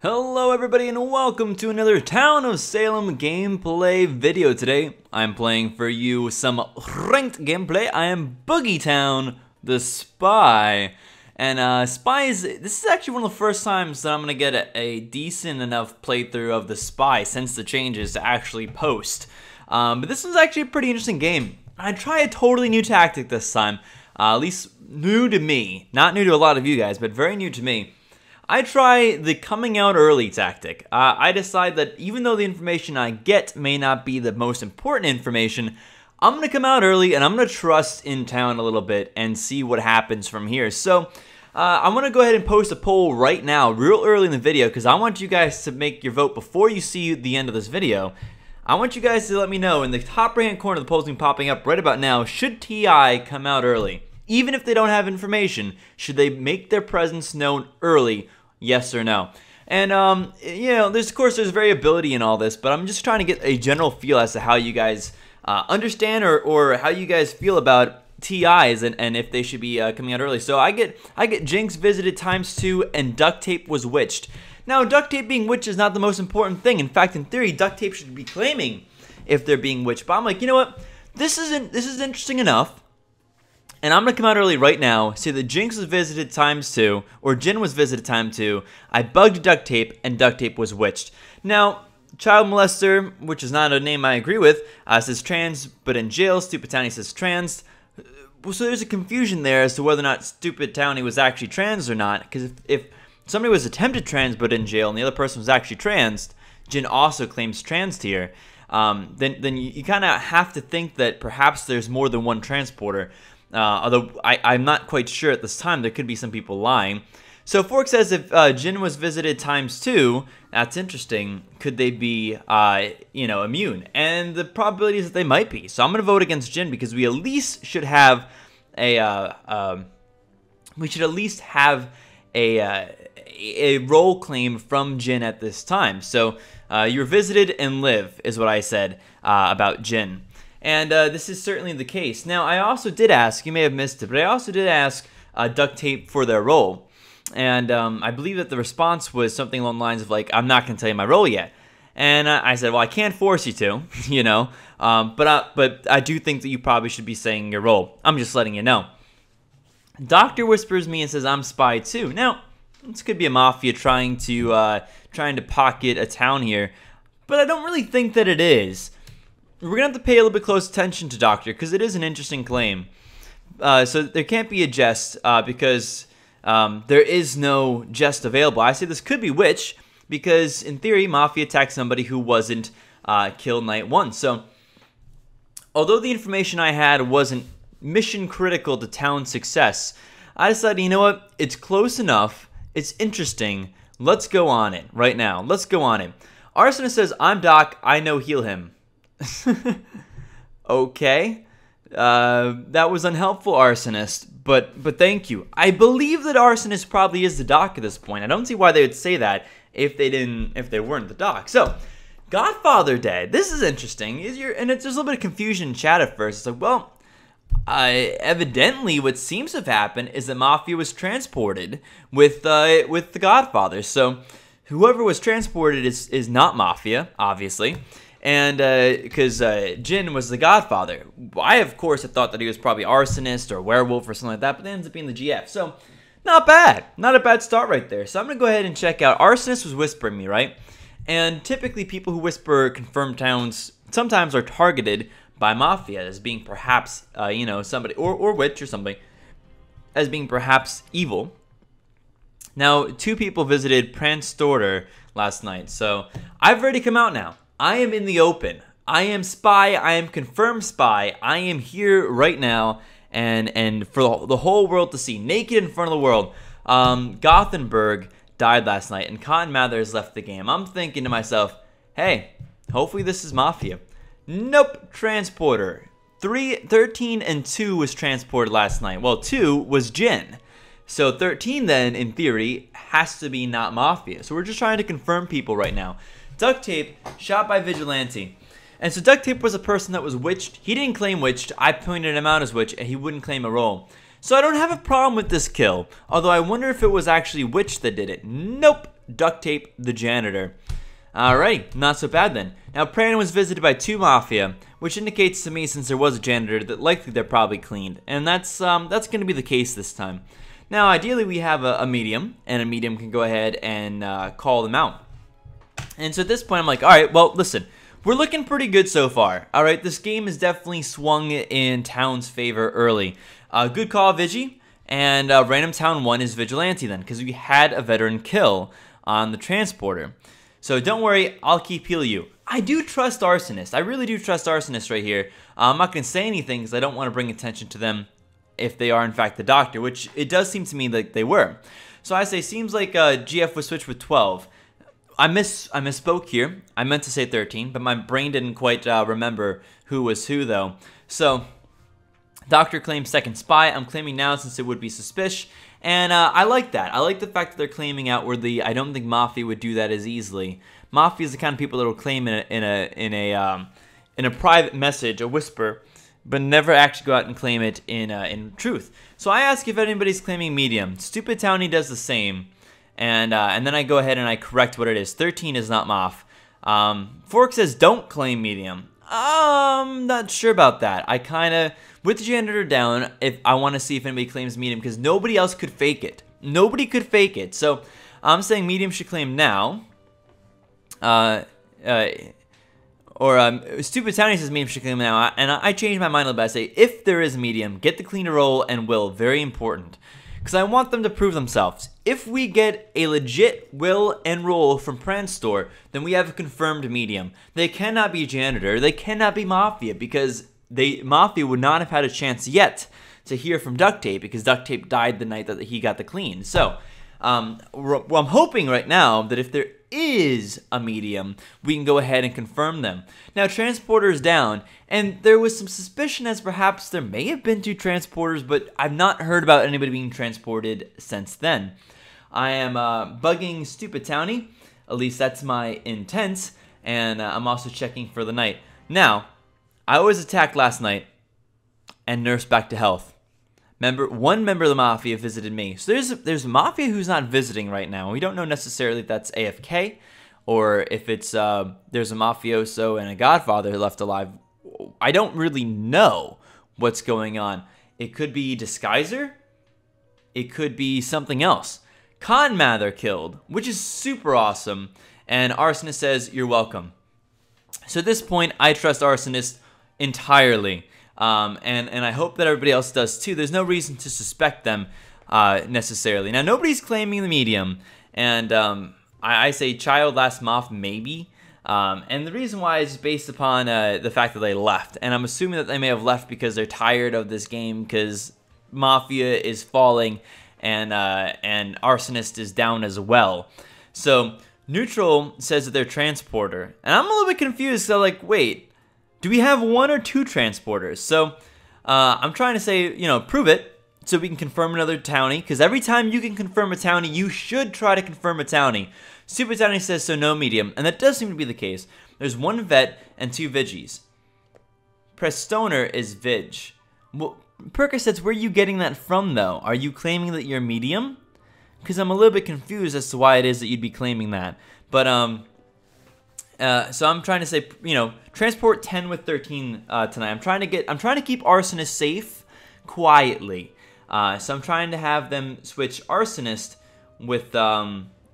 Hello everybody and welcome to another Town of Salem gameplay video. Today I'm playing for you some ranked gameplay. I am Boogie Town the Spy. And this is actually one of the first times that I'm going to get a decent enough playthrough of the Spy since the changes to actually post. But this was actually a pretty interesting game. I try a totally new tactic this time, at least new to me. Not new to a lot of you guys, but very new to me. I try the coming out early tactic. I decide that even though the information I get may not be the most important information, I'm going to come out early and I'm going to trust in town a little bit and see what happens from here. So I'm going to go ahead and post a poll right now, real early in the video, because I want you guys to make your vote before you see the end of this video. I want you guys to let me know in the top right hand corner of the polls popping up right about now, should TI come out early? Even if they don't have information, should they make their presence known early? Yes or no? And, you know, of course there's variability in all this, but I'm just trying to get a general feel as to how you guys understand or how you guys feel about TIs and if they should be coming out early. So I get Jinx visited ×2 and duct tape was witched. Now, duct tape being witched is not the most important thing. In fact, in theory, duct tape should be claiming if they're being witched. But I'm like, you know what? This is interesting enough. And I'm going to come out early right now, say that Jinx was visited ×2, or Jin was visited ×2, I bugged duct tape, and duct tape was witched. Now, child molester, which is not a name I agree with, says trans, but in jail, Stupid Townie says trans. So there's a confusion there as to whether or not Stupid Townie was actually trans or not, because if somebody was attempted trans but in jail, and the other person was actually trans, Jin also claims trans here, then you kind of have to think that perhaps there's more than one transporter. Although I'm not quite sure at this time, there could be some people lying. So Fork says if Jin was visited ×2, that's interesting. Could they be, you know, immune? And the probability is that they might be. So I'm going to vote against Jin because we at least should have a role claim from Jin at this time. So you're visited and live is what I said about Jin. And this is certainly the case. Now, I also did ask, you may have missed it, but I also did ask duct tape for their role. And I believe that the response was something along the lines of like, I'm not going to tell you my role yet. And I said, well, I can't force you to, you know, but I do think that you probably should be saying your role. I'm just letting you know. Doctor whispers me and says, I'm spy too. Now, this could be a mafia trying to pocket a town here, but I don't really think that it is. We're going to have to pay a little bit close attention to Doctor because it is an interesting claim. So there can't be a jest because there is no jest available. I say this could be Witch because in theory, Mafia attacked somebody who wasn't killed night 1. So although the information I had wasn't mission critical to town success, I decided, you know what? It's close enough. It's interesting. Let's go on it right now. Let's go on it. Arsonist says, I'm Doc. I know heal him. Okay, that was unhelpful, Arsonist, but thank you. I believe that Arsonist probably is the Doc at this point. I don't see why they would say that if they weren't the Doc. So, Godfather dead. This is interesting. There's a little bit of confusion in chat at first. It's like, well, evidently what seems to have happened is that Mafia was transported with the Godfather. So, whoever was transported is not Mafia, obviously. And because Jin was the Godfather. I, of course, had thought that he was probably arsonist or werewolf or something like that, but it ends up being the GF. So, not bad. Not a bad start right there. So I'm going to go ahead and check out. Arsonist was whispering me, right? And typically people who whisper confirmed towns sometimes are targeted by Mafia as being perhaps, you know, somebody, or witch or somebody, as being perhaps evil. Now, 2 people visited Pranstorter last night. So, I've already come out now. I am in the open. I am spy. I am confirmed spy. I am here right now, and for the whole world to see, naked in front of the world. Gothenburg died last night, and Cotton Mathers left the game. I'm thinking to myself, hey, hopefully this is Mafia. Nope, transporter. 13 and 2 was transported last night. Well, 2 was Jin. So 13 then, in theory, has to be not Mafia. So we're just trying to confirm people right now. Duct tape, shot by Vigilante. And so Duct Tape was a person that was witched. He didn't claim witched. I pointed him out as witch, and he wouldn't claim a role. So I don't have a problem with this kill. Although I wonder if it was actually witch that did it. Nope. duct tape the janitor. Alright, not so bad then. Now, Pran was visited by 2 Mafia, which indicates to me, since there was a janitor, that likely they're probably cleaned. And that's going to be the case this time. Now, ideally, we have a medium, and a medium can go ahead and call them out. And so at this point, I'm like, alright, well, listen. We're looking pretty good so far. Alright, this game is definitely swung in Town's favor early. Good call, Vigi. And Random Town 1 is Vigilante then, because we had a veteran kill on the transporter. So don't worry, I'll keep healing you. I do trust Arsonist. I really do trust Arsonist right here. I'm not going to say anything because I don't want to bring attention to them if they are in fact the doctor, which it does seem to me like they were. So I say, seems like GF was switched with 12. I misspoke here. I meant to say 13, but my brain didn't quite remember who was who though. So Doctor claims second spy. I'm claiming now since it would be suspicious. And I like that. I like the fact that they're claiming outwardly. I don't think Mafia would do that as easily. Mafia is the kind of people that will claim in a private message, a whisper, but never actually go out and claim it in truth. So I ask if anybody's claiming medium. Stupid Townie does the same, and then I go ahead and I correct what it is. 13 is not Maf. Fork says don't claim medium. I'm not sure about that. I kind of, with the janitor down, if I want to see if anybody claims medium, because nobody else could fake it. Nobody could fake it. So I'm saying medium should claim now. Stupid Townie says medium should claim now, and I changed my mind a little bit. I say if there is medium, get the cleaner roll and will. Very important. Because I want them to prove themselves. If we get a legit will and roll from Pran's store, then we have a confirmed medium. They cannot be janitor. They cannot be Mafia, because Mafia would not have had a chance yet to hear from Duct Tape, because Duct Tape died the night that he got the clean. So, I'm hoping right now that if there is a medium, we can go ahead and confirm them. Now, transporter's down, and there was some suspicion as perhaps there may have been 2 transporters, but I've not heard about anybody being transported since then. I am bugging Stupid Townie, at least that's my intent, and I'm also checking for the night. Now, I was attacked last night and nursed back to health. One member of the Mafia visited me. So there's Mafia who's not visiting right now. We don't know necessarily if that's AFK or if it's there's a Mafioso and a Godfather left alive. I don't really know what's going on. It could be Disguiser. It could be something else. Conmather killed, which is super awesome. And Arsonist says, you're welcome. So at this point, I trust Arsonist entirely. And I hope that everybody else does too. There's no reason to suspect them necessarily. Now, nobody's claiming the medium, and I say child last moth maybe. And the reason why is based upon the fact that they left. And I'm assuming that they may have left because they're tired of this game, because Mafia is falling and Arsonist is down as well. So Neutral says that they're transporter. And I'm a little bit confused. So like, wait. Do we have 1 or 2 transporters? So, I'm trying to say, prove it so we can confirm another townie. Because every time you can confirm a townie, you should try to confirm a townie. Super Townie says so, no medium. And that does seem to be the case. There's 1 vet and 2 Viggies. Prestoner is Vig. Well, Percocets, where are you getting that from, though? Are you claiming that you're medium? Because I'm a little bit confused as to why it is that you'd be claiming that. But, so I'm trying to say, transport 10 with 13 tonight. I'm trying to keep Arsonist safe quietly. So I'm trying to have them switch Arsonist with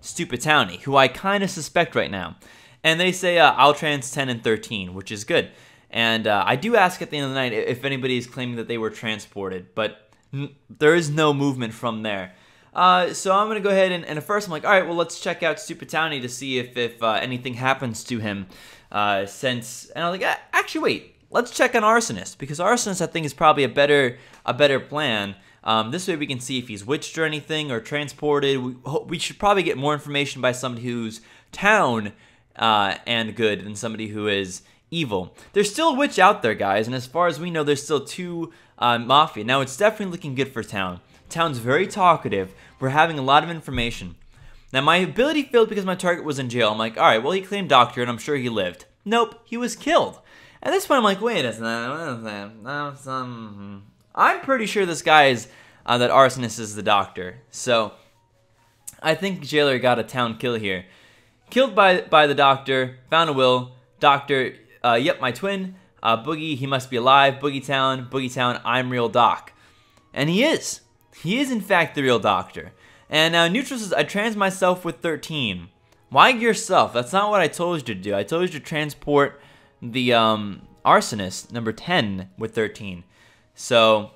Stupid Townie, who I kind of suspect right now. And they say I'll trans 10 and 13, which is good. And I do ask at the end of the night if anybody is claiming that they were transported, but there is no movement from there. So I'm going to go ahead and at first I'm like, all right, well, let's check out Stupid Townie to see if anything happens to him and I was like, actually, wait, let's check on Arsonist, because Arsonist, I think, is probably a better plan. This way we can see if he's witched or anything or transported. We should probably get more information by somebody who's town and good than somebody who is evil. There's still a witch out there, guys, and as far as we know, there's still 2 Mafia. Now, it's definitely looking good for town. Town's very talkative. We're having a lot of information. Now, my ability failed because my target was in jail. I'm like, all right, well, he claimed doctor, and I'm sure he lived. Nope, he was killed. At this point, I'm like, wait a second. I'm pretty sure this guy is, that Arsonist is the doctor. So, I think Jailer got a town kill here. Killed by the doctor, found a will. Doctor, yep, my twin. Boogie, he must be alive. Boogie Town, I'm real doc. And he is. He is in fact the real doctor. And now Neutral says, I trans myself with 13. Why yourself? That's not what I told you to do. I told you to transport the arsonist, number 10, with 13. So,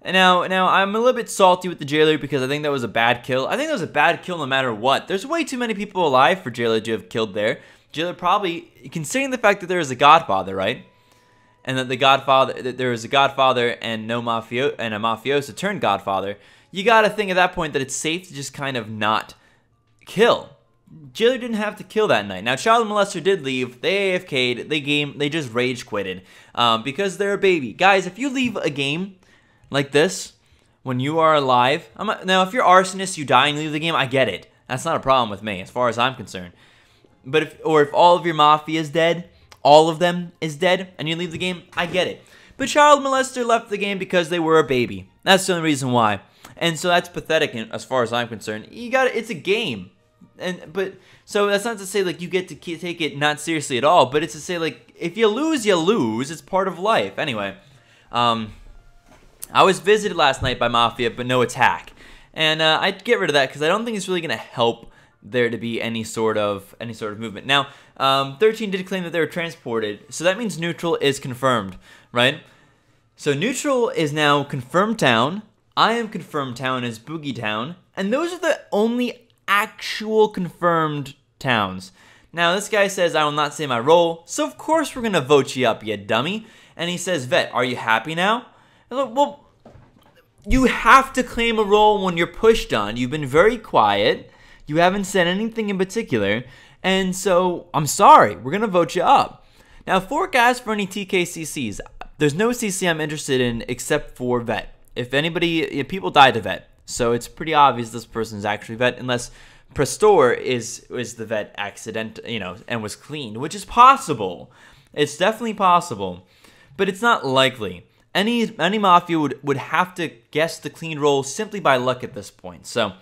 now I'm a little bit salty with the Jailer because I think that was a bad kill. I think that was a bad kill no matter what. There's way too many people alive for Jailer to have killed there. Jailer probably, considering the fact that there is a Godfather, right? And that there is a Godfather and a mafioso turned Godfather. You gotta think at that point that it's safe to just kind of not kill. Jailer didn't have to kill that night. Now, Child Molester did leave. They AFK'd. They just rage quitted because they're a baby. Guys, if you leave a game like this when you are alive, now if you're arsonist, you die and leave the game, I get it. That's not a problem with me as far as I'm concerned. But if all of your mafia is dead, all of them is dead, and you leave the game, I get it. But Child Molester left the game because they were a baby. That's the only reason why. And so that's pathetic as far as I'm concerned. It's a game. So that's not to say like you get to take it not seriously at all, but it's to say like if you lose, you lose. It's part of life. Anyway, I was visited last night by Mafia, but no attack. And I'd get rid of that because I don't think it's really going to help there to be any sort of movement. Now, 13 did claim that they were transported, so that means Neutral is confirmed, right? So Neutral is now confirmed town. I am confirmed town as Boogie Town, and those are the only actual confirmed towns. Now, this guy says, I will not say my role, so of course we're going to vote you up, you dummy. And he says, Vet, are you happy now? Well, you have to claim a role when you're pushed on. You've been very quiet. You haven't said anything in particular. And so, I'm sorry. We're going to vote you up. Now, Fork asked for any TKCCs. There's no CC I'm interested in except for Vet. If people died to Vet. So it's pretty obvious this person is actually Vet, unless Prestor is the Vet accident, and was cleaned, which is possible. It's definitely possible, but it's not likely. Any Mafia would have to guess the clean role simply by luck at this point. So,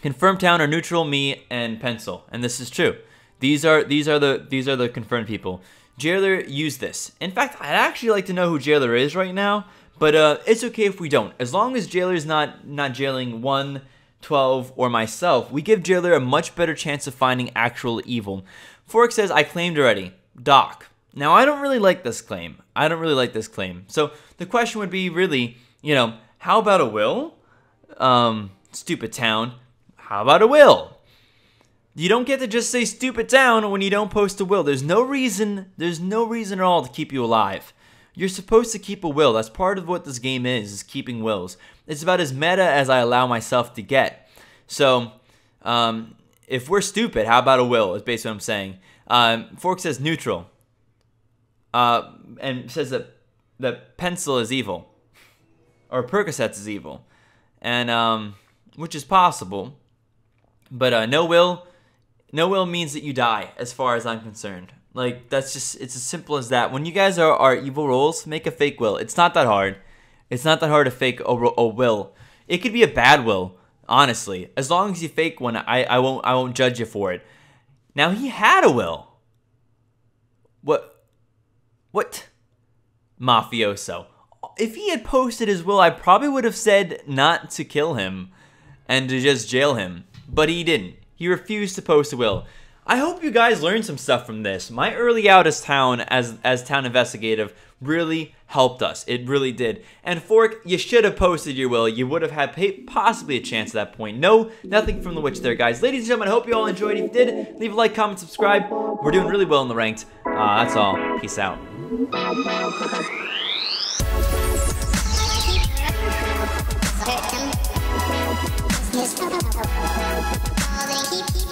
confirmed town are Neutral, me, and Pencil, and this is true. These are the confirmed people. Jailer used this. In fact, I'd actually like to know who Jailer is right now. But it's okay if we don't. As long as Jailer's not jailing 1, 12, or myself, we give Jailer a much better chance of finding actual evil. Fork says, I claimed already. Doc. Now, I don't really like this claim. So the question would be really, how about a will? Stupid town. How about a will? You don't get to just say stupid town when you don't post a will. There's no reason at all to keep you alive. You're supposed to keep a will. That's part of what this game is keeping wills. It's about as meta as I allow myself to get. So, if we're stupid, how about a will, is basically what I'm saying. Fork says Neutral. And says that Pencil is evil. Or Percocets is evil. And, which is possible. But, no will means that you die, as far as I'm concerned. Like, it's as simple as that. When you guys are evil roles, make a fake will. It's not that hard. It's not that hard to fake a will. It could be a bad will, honestly. As long as you fake one, I won't judge you for it. Now, he had a will. What? Mafioso. If he had posted his will, I probably would have said not to kill him and to just jail him. But he didn't. He refused to post a will. I hope you guys learned some stuff from this. My early out as town, as town investigative, really helped us. It really did. And Fork, you should have posted your will. You would have had possibly a chance at that point. No, nothing from the witch there, guys. Ladies and gentlemen, I hope you all enjoyed. If you did, leave a like, comment, subscribe. We're doing really well in the ranked. That's all. Peace out. Yes.